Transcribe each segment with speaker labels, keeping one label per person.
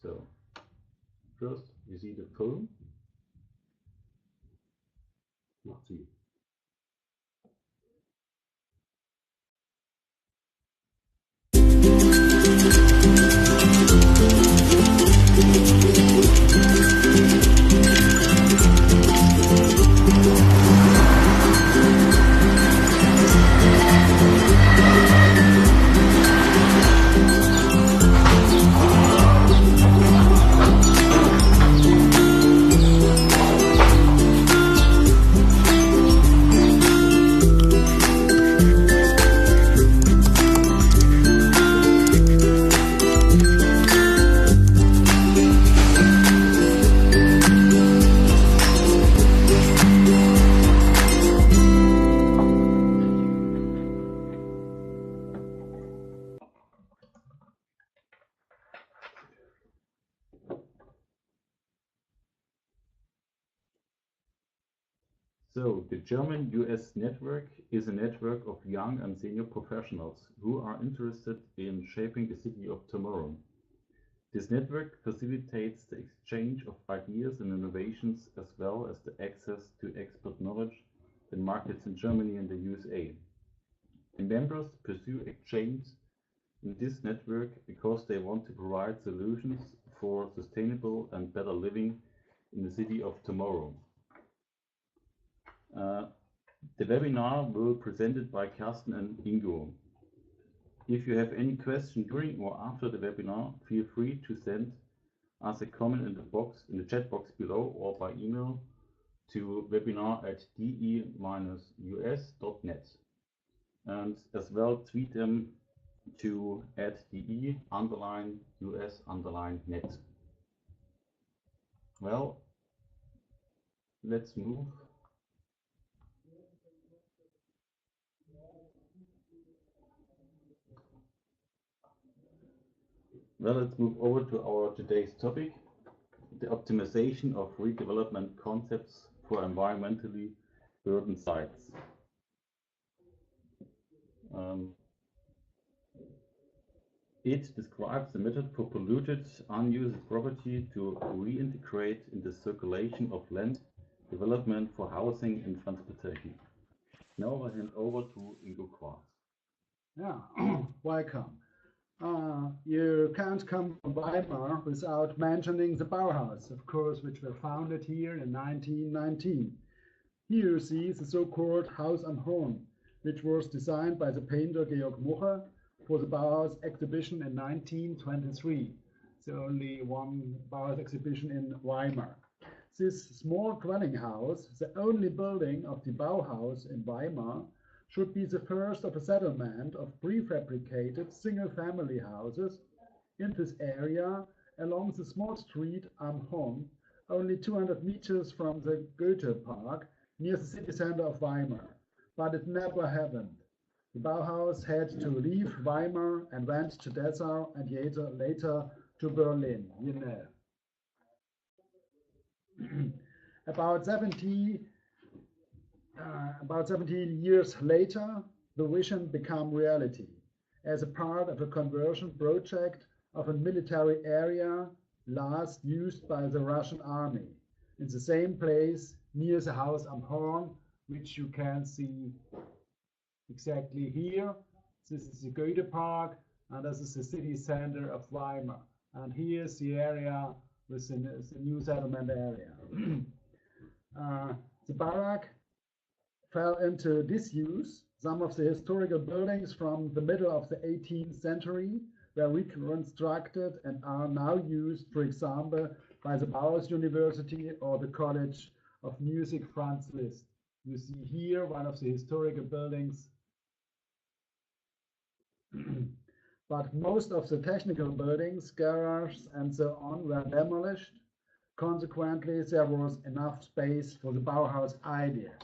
Speaker 1: So first you see the film. Let's see. So, the German-US network is a network of young and senior professionals who are interested in shaping the city of tomorrow. This network facilitates the exchange of ideas and innovations as well as the access to expert knowledge in markets in Germany and the USA. The members pursue exchange in this network because they want to provide solutions for sustainable and better living in the city of tomorrow. The webinar will be presented by Kersten and Ingo. If you have any question during or after the webinar, feel free to send us a comment in the chat box below or by email to webinar@de-us.net, and as well tweet them to @de_us_net. Well, let's move. Well, let's move over to our today's topic, the optimization of redevelopment concepts for environmentally burdened sites. It describes the method for polluted, unused property to reintegrate in the circulation of land development for housing and transportation. Now I hand over to Ingo Quaas.
Speaker 2: Yeah, welcome. You can't come from Weimar without mentioning the Bauhaus, of course, which were founded here in 1919. Here you see the so-called Haus am Horn, which was designed by the painter Georg Mucha for the Bauhaus exhibition in 1923. The only one Bauhaus exhibition in Weimar. This small dwelling house, the only building of the Bauhaus in Weimar, should be the first of a settlement of prefabricated single-family houses in this area along the small street Am Horn, only 200 meters from the Goethe Park, near the city center of Weimar. But it never happened. The Bauhaus had to leave Weimar and went to Dessau and later to Berlin, you know. About 17 years later, the vision became reality as a part of a conversion project of a military area last used by the Russian army in the same place near the Haus am Horn, which you can see exactly here. This is the Goethe Park, and this is the city center of Weimar. And here's the area with the new settlement area. The barrack fell into disuse. Some of the historical buildings from the middle of the 18th century were reconstructed and are now used, for example, by the Bauhaus University or the College of Music Franz Liszt. You see here one of the historical buildings. But most of the technical buildings, garages, and so on were demolished. Consequently, there was enough space for the Bauhaus idea.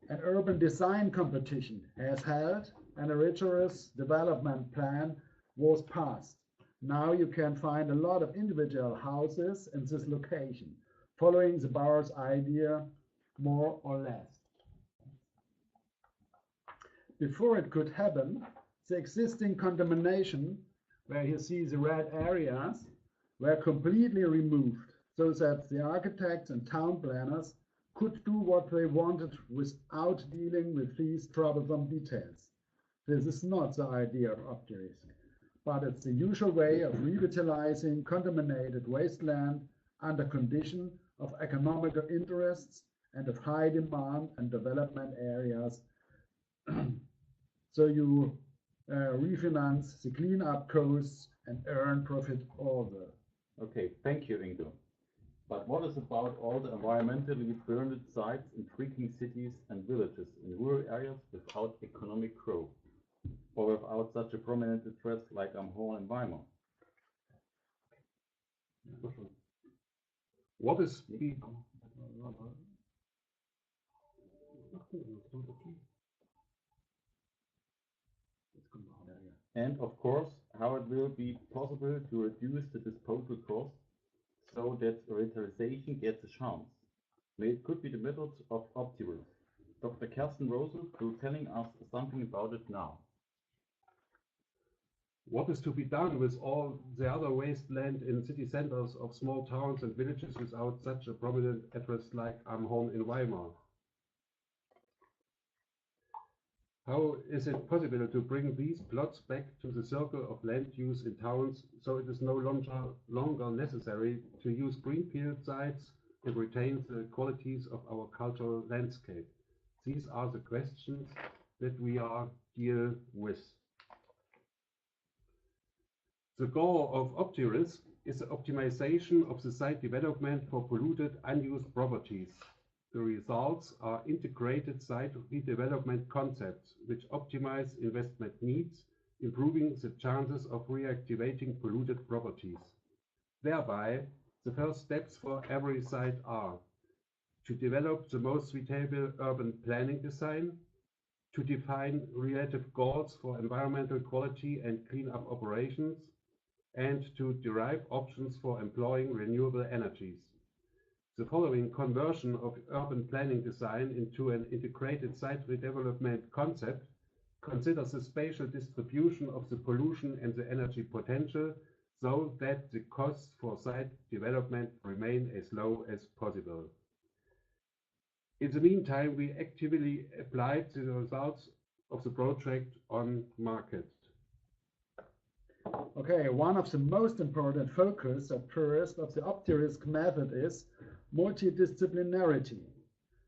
Speaker 2: An urban design competition has held and a rigorous development plan was passed. Now you can find a lot of individual houses in this location, following the Bauhaus idea more or less. before it could happen, the existing contamination, where you see the red areas, were completely removed so that the architects and town planners could do what they wanted without dealing with these troublesome details. This is not the idea of optirisk, but it's the usual way of revitalizing contaminated wasteland under condition of economical interests and of high demand and development areas. So you refinance the cleanup costs and earn profit over.
Speaker 1: Okay, thank you, Ingo. But what is about all the environmentally burned sites in freaking cities and villages in rural areas without economic growth, or without such a prominent interest like Amhorn and Weimar?
Speaker 3: What is
Speaker 1: And of course, how it will be possible to reduce the disposal cost so that revitalization gets a chance. It could be the method of optirisk. Dr. Kersten Roselt will telling us something about it now.
Speaker 3: What is to be done with all the other wasteland in city centers of small towns and villages without such a prominent address like Amhorn in Weimar? How is it possible to bring these plots back to the circle of land use in towns so it is no longer necessary to use greenfield sites and retain the qualities of our cultural landscape? These are the questions that we are deal with. The goal of optirisk is the optimization of the site development for polluted, unused properties. The results are integrated site redevelopment concepts, which optimize investment needs, improving the chances of reactivating polluted properties. Thereby, the first steps for every site are to develop the most suitable urban planning design, to define relative goals for environmental quality and cleanup operations, and to derive options for employing renewable energies. The following conversion of urban planning design into an integrated site redevelopment concept considers the spatial distribution of the pollution and the energy potential so that the costs for site development remain as low as possible. In the meantime, we actively applied the results of the project on market.
Speaker 2: Okay, one of the most important focus at first of the optirisk method is multidisciplinarity.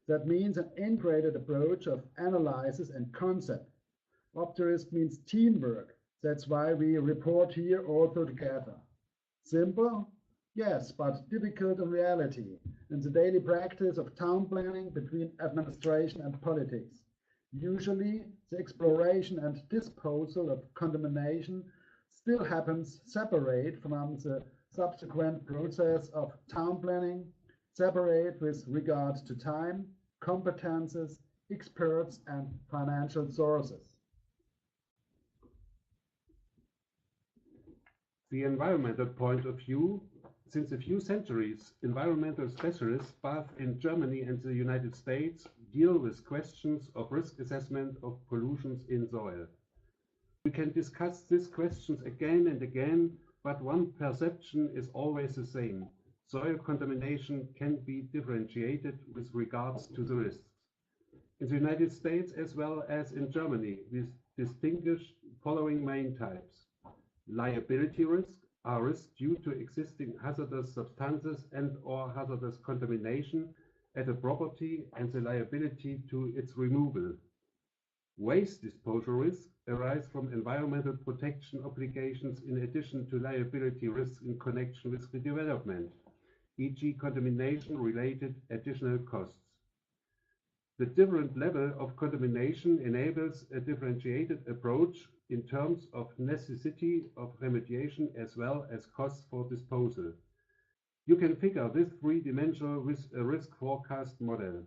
Speaker 2: That means an integrated approach of analysis and concept. Optirisk means teamwork. That's why we report here also together. Simple? Yes, but difficult in reality, in the daily practice of town planning between administration and politics. Usually, the exploration and disposal of contamination still happens separate from the subsequent process of town planning, separate with regard to time, competences, experts, and financial sources.
Speaker 3: The environmental point of view. Since a few centuries, environmental specialists, both in Germany and the United States, deal with questions of risk assessment of pollutions in soil. We can discuss these questions again and again, but one perception is always the same. Soil contamination can be differentiated with regards to the risks. In the United States as well as in Germany, we distinguish following main types. Liability risk are risks due to existing hazardous substances and/or hazardous contamination at a property and the liability to its removal. Waste disposal risks arise from environmental protection obligations in addition to liability risks in connection with redevelopment, e.g. contamination-related additional costs. The different level of contamination enables a differentiated approach in terms of necessity of remediation as well as costs for disposal. You can figure this three-dimensional with a risk forecast model.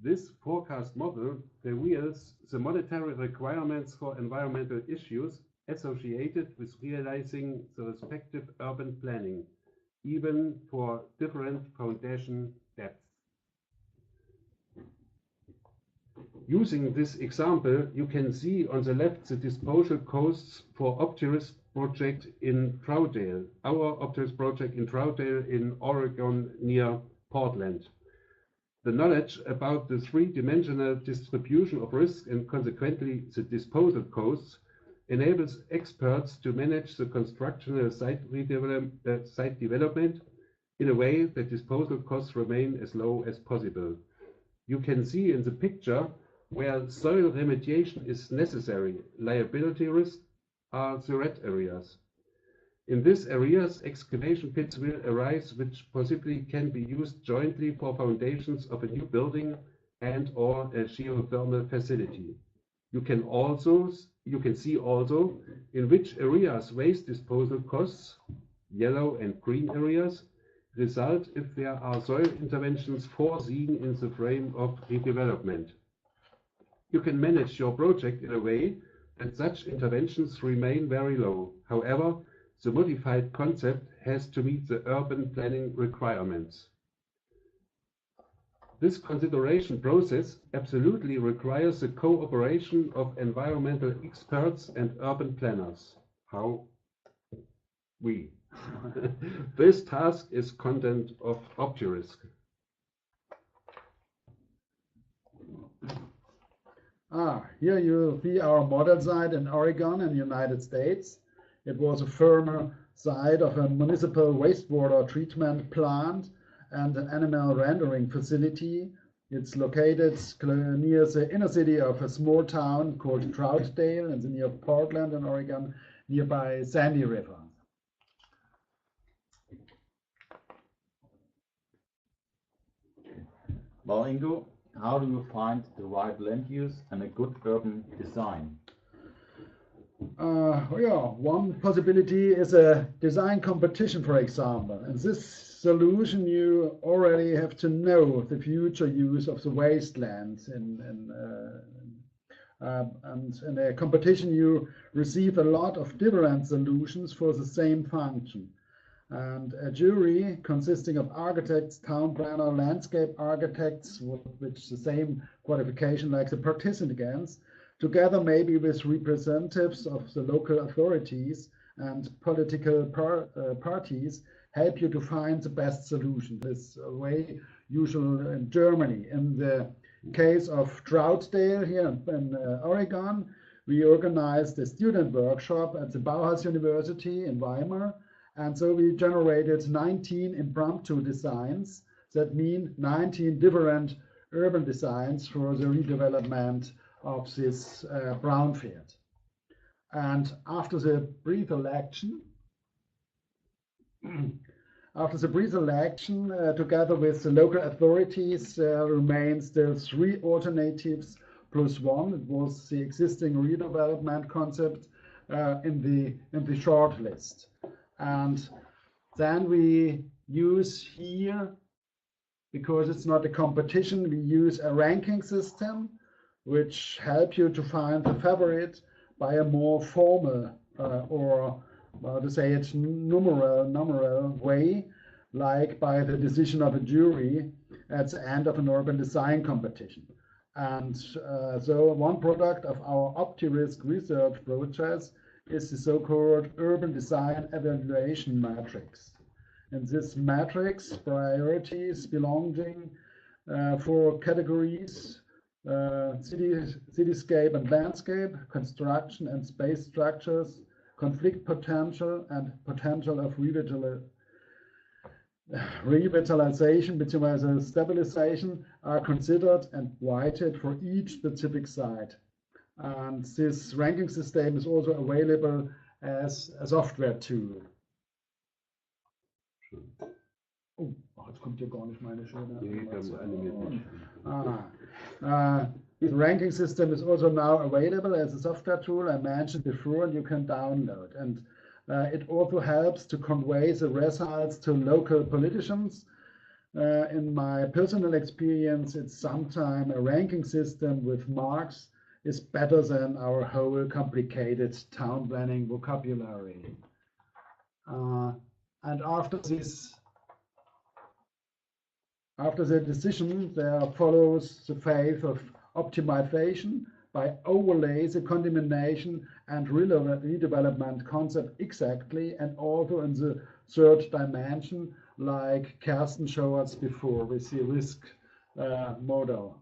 Speaker 3: This forecast model reveals the monetary requirements for environmental issues associated with realizing the respective urban planning, even for different foundation depths. Using this example, you can see on the left the disposal costs for optirisk project in Troutdale, our optirisk project in Troutdale in Oregon near Portland. The knowledge about the three-dimensional distribution of risk and consequently the disposal costs enables experts to manage the constructional site development in a way that disposal costs remain as low as possible. You can see in the picture where soil remediation is necessary, liability risk are the red areas. In these areas, excavation pits will arise which possibly can be used jointly for foundations of a new building and or a geothermal facility. You can see also in which areas waste disposal costs, yellow and green areas, result if there are soil interventions foreseen in the frame of redevelopment. You can manage your project in a way that such interventions remain very low. However, the modified concept has to meet the urban planning requirements. This consideration process absolutely requires the cooperation of environmental experts and urban planners. How? We. This task is content of optirisk.
Speaker 2: Here you see our model site in Oregon in the United States. It was a former site of a municipal wastewater treatment plant and an animal rendering facility. It's located near the inner city of a small town called Troutdale in the near Portland in Oregon, nearby Sandy River.
Speaker 1: Well, Ingo, how do you find the right land use and a good urban design?
Speaker 2: One possibility is a design competition, for example. In this solution, you already have to know the future use of the wastelands. And in a competition, you receive a lot of different solutions for the same function. And a jury consisting of architects, town planner, landscape architects, which the same qualification like the participants, together maybe with representatives of the local authorities and political parties, help you to find the best solution. This way usual in Germany. In the case of Troutdale here in Oregon, we organized a student workshop at the Bauhaus University in Weimar. And so we generated 19 impromptu designs. That mean 19 different urban designs for the redevelopment of this brownfield. And after the brief election, together with the local authorities, there remain still 3 alternatives plus 1. It was the existing redevelopment concept in the short list. And then we use here, because it's not a competition, we use a ranking system which help you to find the favorite by a more formal or to say it numeral way, like by the decision of a jury at the end of an urban design competition. And so one product of our optirisk research process is the so-called urban design evaluation matrix. In this matrix, priorities belonging 4 categories: cityscape and landscape, construction and space structures, conflict potential, and potential of revitalization bzw. stabilization are considered and weighted for each specific site. And this ranking system is also available as a software tool. Oh, jetzt kommt hier gar nicht meine schöne. The ranking system is also now available as a software tool I mentioned before, and you can download. And it also helps to convey the results to local politicians. In my personal experience, it's sometimes a ranking system with marks is better than our whole complicated town planning vocabulary. And after the decision, there follows the phase of optimization by overlay the contamination and redevelopment concept exactly, and also in the third dimension, like Kersten showed us before with the risk model.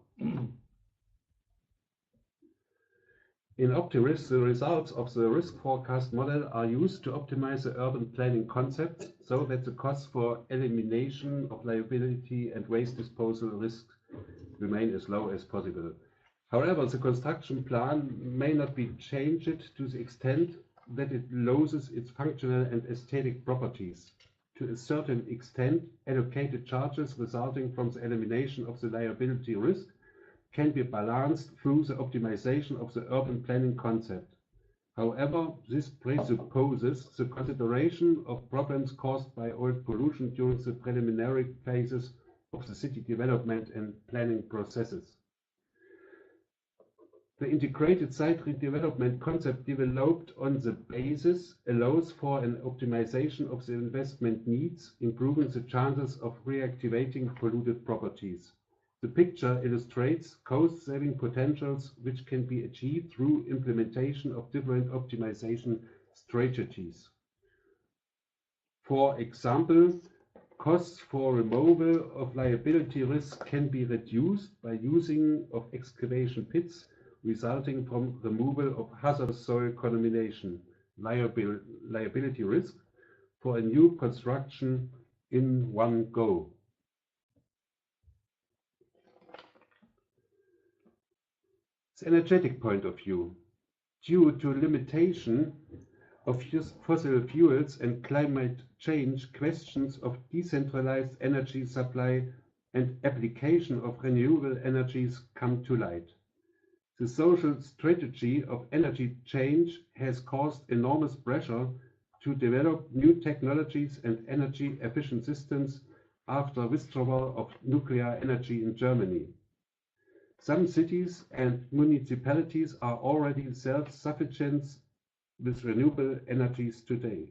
Speaker 3: In optirisk, the results of the risk forecast model are used to optimize the urban planning concept so that the costs for elimination of liability and waste disposal risks remain as low as possible. However, the construction plan may not be changed to the extent that it loses its functional and aesthetic properties. To a certain extent, allocated charges resulting from the elimination of the liability risk can be balanced through the optimization of the urban planning concept. However, this presupposes the consideration of problems caused by old pollution during the preliminary phases of the city development and planning processes. The integrated site redevelopment concept developed on the basis allows for an optimization of the investment needs, improving the chances of reactivating polluted properties. The picture illustrates cost-saving potentials which can be achieved through implementation of different optimization strategies. For example, costs for removal of liability risk can be reduced by using of excavation pits resulting from removal of hazardous soil contamination, liability risk, for a new construction in one go. The energetic point of view. Due to limitation of fossil fuels and climate change, questions of decentralized energy supply and application of renewable energies come to light. The social strategy of energy change has caused enormous pressure to develop new technologies and energy efficient systems after withdrawal of nuclear energy in Germany. Some cities and municipalities are already self-sufficient with renewable energies today.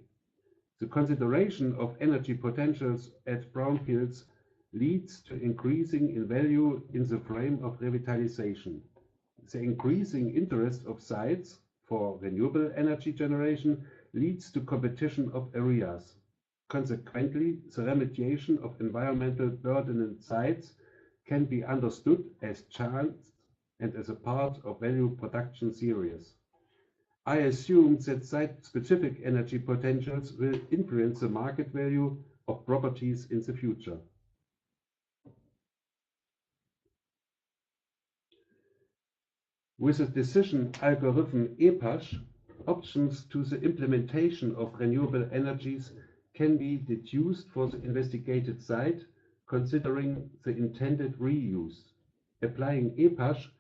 Speaker 3: The consideration of energy potentials at brownfields leads to increasing in value in the frame of revitalization. The increasing interest of sites for renewable energy generation leads to competition of areas. Consequently, the remediation of environmental burdened sites can be understood as chance and as a part of value production series. I assume that site-specific energy potentials will influence the market value of properties in the future. With the decision algorithm EPASH, options to the implementation of renewable energies can be deduced for the investigated site, considering the intended reuse. Applying EPASH,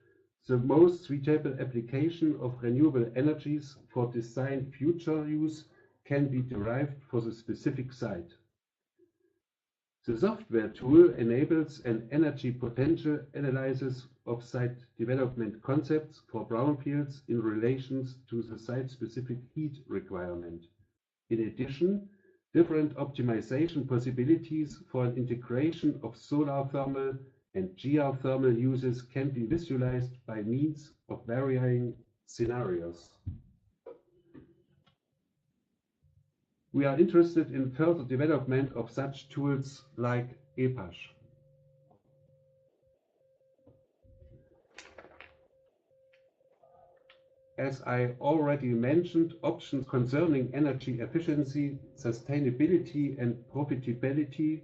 Speaker 3: the most suitable application of renewable energies for designed future use can be derived for the specific site. The software tool enables an energy potential analysis of site development concepts for brownfields in relation to the site-specific heat requirement. In addition, different optimization possibilities for an integration of solar thermal and geothermal uses can be visualized by means of varying scenarios. We are interested in further development of such tools like EPASH. As I already mentioned, options concerning energy efficiency, sustainability, and profitability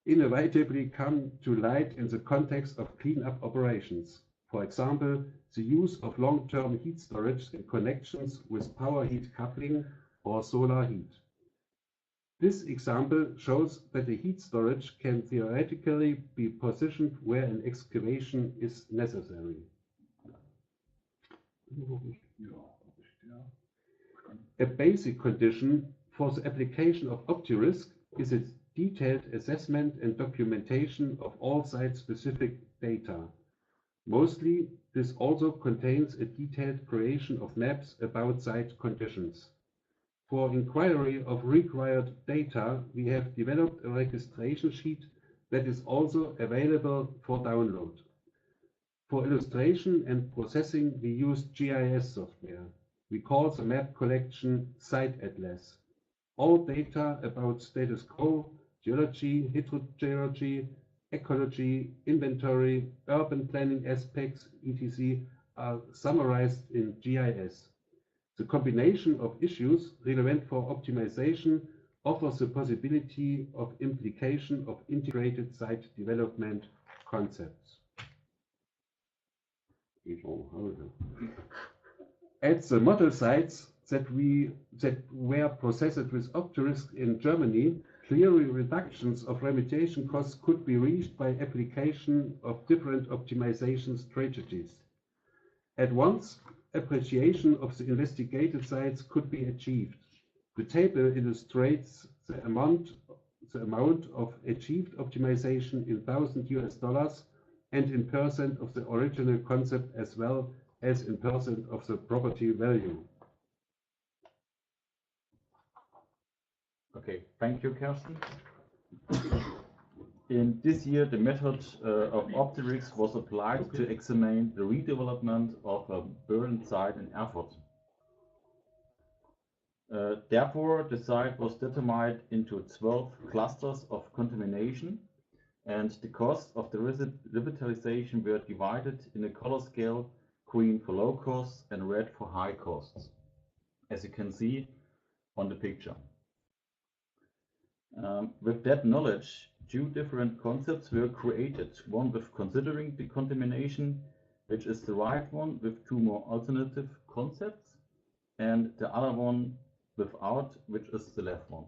Speaker 3: inevitably come to light in the context of cleanup operations. For example, the use of long-term heat storage in connections with power heat coupling or solar heat. This example shows that the heat storage can theoretically be positioned where an excavation is necessary. A basic condition for the application of optirisk is its detailed assessment and documentation of all site-specific data. Mostly, this also contains a detailed creation of maps about site conditions. For inquiry of required data, we have developed a registration sheet that is also available for download. For illustration and processing, we use GIS software. We call the map collection Site Atlas. All data about status quo, geology, hydrogeology, ecology, inventory, urban planning aspects, etc. are summarized in GIS. The combination of issues relevant for optimization offers the possibility of implication of integrated site development concepts. At the model sites that were processed with optirisk in Germany, clearly reductions of remediation costs could be reached by application of different optimization strategies. At once, appreciation of the investigated sites could be achieved. The table illustrates the amount of achieved optimization in $1,000 and in percent of the original concept, as well as in percent of the property value.
Speaker 1: Okay, thank you, Kersten. In this year, the method of optirisk was applied to examine the redevelopment of a burned site in Erfurt. Therefore, the site was determined into 12 clusters of contamination, and the costs of the revitalization were divided in a color scale: green for low costs and red for high costs, as you can see on the picture. With that knowledge, two different concepts were created, one with considering the contamination, which is the right one, with two more alternative concepts, and the other one without, which is the left one.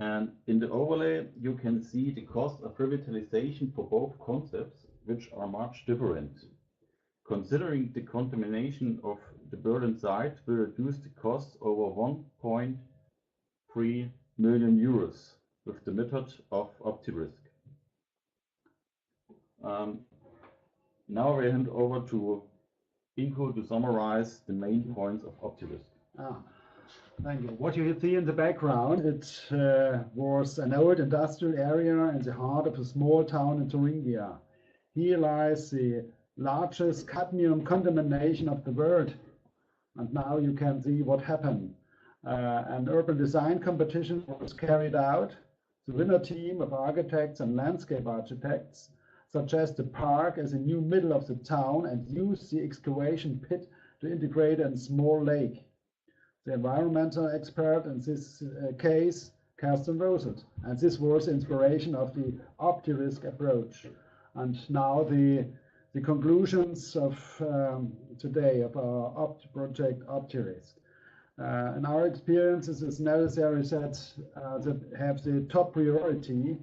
Speaker 1: And in the overlay, you can see the cost of revitalization for both concepts, which are much different. Considering the contamination of the burdened site will reduce the cost over 1.3 million euros with the method of optirisk. Now we hand over to Ingo to summarize the main points of optirisk.
Speaker 2: Thank you. What you see in the background, it was an old industrial area in the heart of a small town in Thuringia. Here lies the largest cadmium contamination of the world. And now you can see what happened. An urban design competition was carried out. The winner team of architects and landscape architects suggest the park as a new middle of the town and use the excavation pit to integrate a small lake. The environmental expert in this case, Kersten Roselt, and this was the inspiration of the optirisk approach. And now the conclusions of today of our project optirisk. In our experience, it is necessary that have the top priority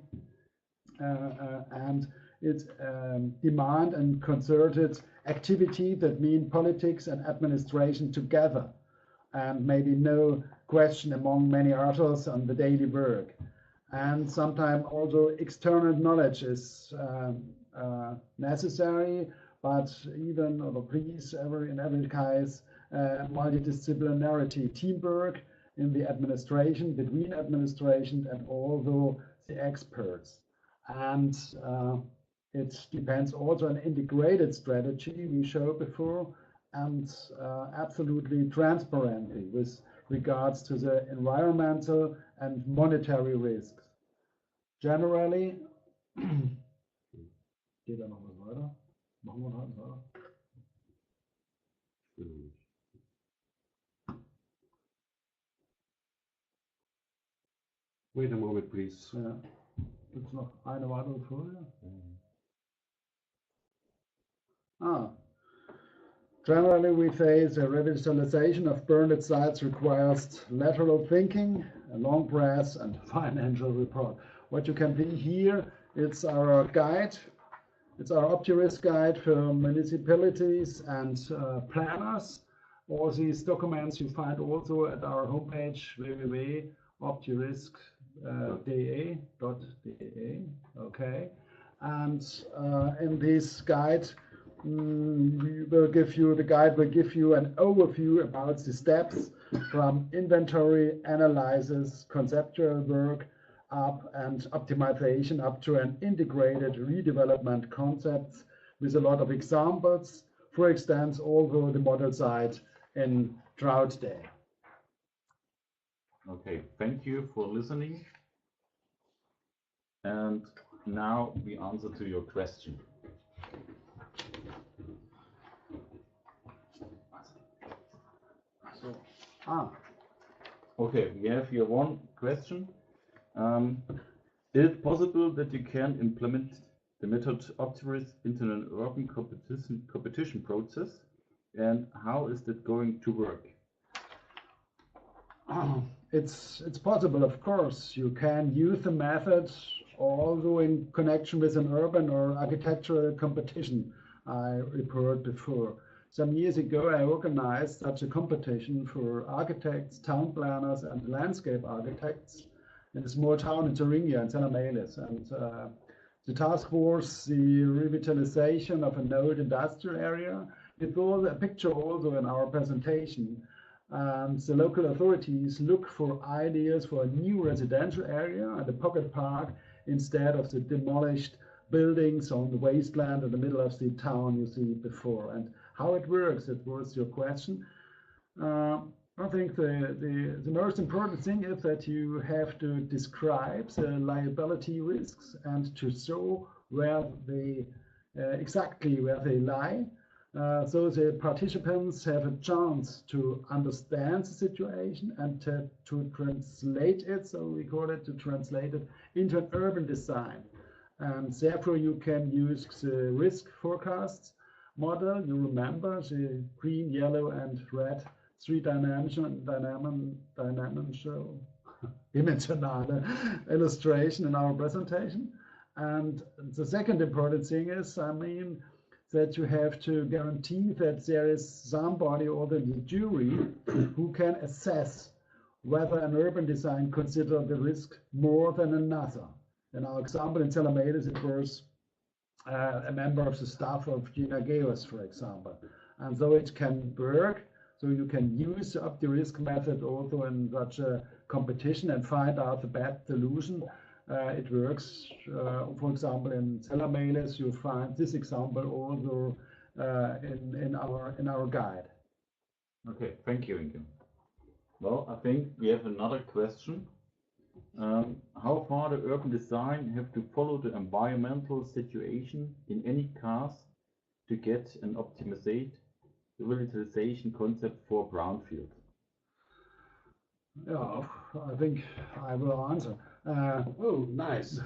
Speaker 2: and it's demand and concerted activity that mean politics and administration together, and maybe no question among many others on the daily work. And sometimes also external knowledge is necessary, but even, or please, in every case, multidisciplinarity, teamwork in the administration, between administration and also the experts. And it depends also on integrated strategy we showed before, and absolutely transparently with regards to the environmental and monetary risks. Generally, geht da noch was weiter? Machen wir noch weiter?
Speaker 3: Wait a moment, please.
Speaker 2: Ja. Gibt es noch eine weitere Folie? Generally, we face a revitalization of burned sites requires lateral thinking, a long breath, and financial report. What you can see here, it's our guide. It's our optirisk guide for municipalities and planners. All these documents you find also at our homepage www.optirisk.de. Okay, and in this guide, the guide will give you an overview about the steps from inventory analysis, conceptual work, up and optimization up to an integrated redevelopment concept with a lot of examples. For instance, also the model site in Troutdale.
Speaker 1: Okay, thank you for listening. And now we answer to your question. Okay, we have here one question. Is it possible that you can implement the method optirisk into an urban competition process? And how is that going to work?
Speaker 2: It's possible, of course. You can use the method also in connection with an urban or architectural competition I reported before. Some years ago, I organized such a competition for architects, town planners, and landscape architects in a small town in Thuringia in Salamelis. And the task was the revitalization of an old industrial area. It was a picture also in our presentation. And the local authorities look for ideas for a new residential area and a pocket park instead of the demolished buildings on the wasteland in the middle of the town you see before. And how it works, it was your question. I think the most important thing is that you have to describe the liability risks and to show where they exactly where they lie. So the participants have a chance to understand the situation and to translate it, so we call it to translate it into an urban design. And therefore you can use the risk forecasts model. You remember the green, yellow, and red three-dimensional illustration in our presentation. And the second important thing is, that you have to guarantee that there is somebody or the jury who can assess whether an urban design considers the risk more than another. In our example in Salamelis, it was a member of the staff of Gina Geos, for example. And so it can work. So you can use the optirisk method also in such a competition and find out the best solution. It works. For example, in Salamelis, you find this example also in our guide.
Speaker 1: Okay, thank you, Ingo. Well, I think we have another question. How far the urban design have to follow the environmental situation in any case to get an optimized revitalization concept for brownfield?
Speaker 2: Yeah, I think I will answer.
Speaker 3: Oh, nice.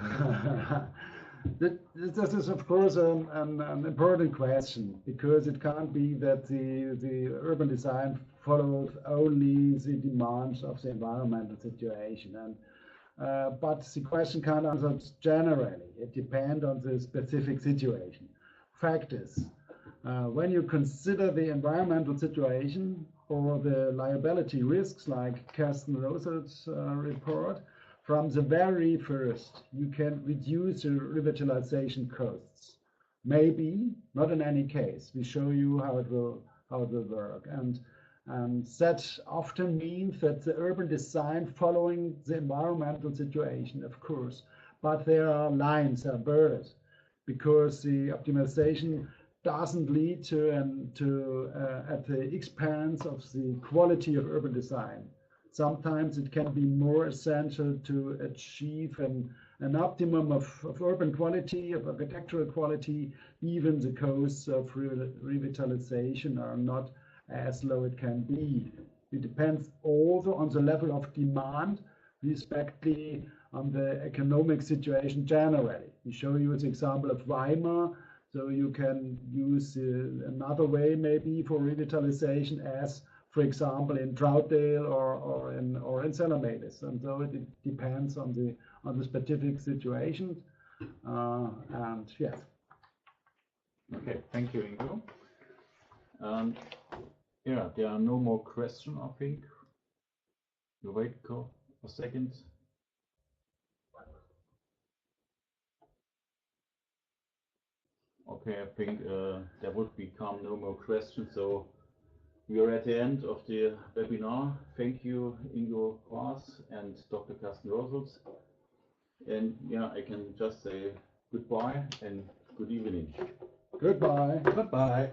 Speaker 2: This is, of course, an important question, because it can't be that the urban design follows only the demands of the environmental situation. But the question can't answer generally. It depends on the specific situation. Fact is, when you consider the environmental situation or the liability risks, like Kersten Roselt's report, from the very first, you can reduce the revitalization costs. Maybe, not in any case. We show you how it will work. And that often means that the urban design following the environmental situation, of course, but there are lines, there are borders, because the optimization doesn't lead to at the expense of the quality of urban design. Sometimes it can be more essential to achieve an optimum of urban quality, of architectural quality. Even the costs of revitalization are not as low it can be. It depends also on the level of demand, respectively on the economic situation generally. We show you the example of Weimar. So you can use another way maybe for revitalization, as, for example, in Troutdale or in Salamelis. And so it depends on the specific situation. And yes.
Speaker 1: Okay, thank you, Ingo. Yeah, there are no more questions, I think. You wait a second. Okay, I think there would become no more questions. So we are at the end of the webinar. Thank you, Ingo Quaas and Dr. Kersten Roselt. And yeah, I can just say goodbye and good evening.
Speaker 2: Goodbye.
Speaker 3: Goodbye.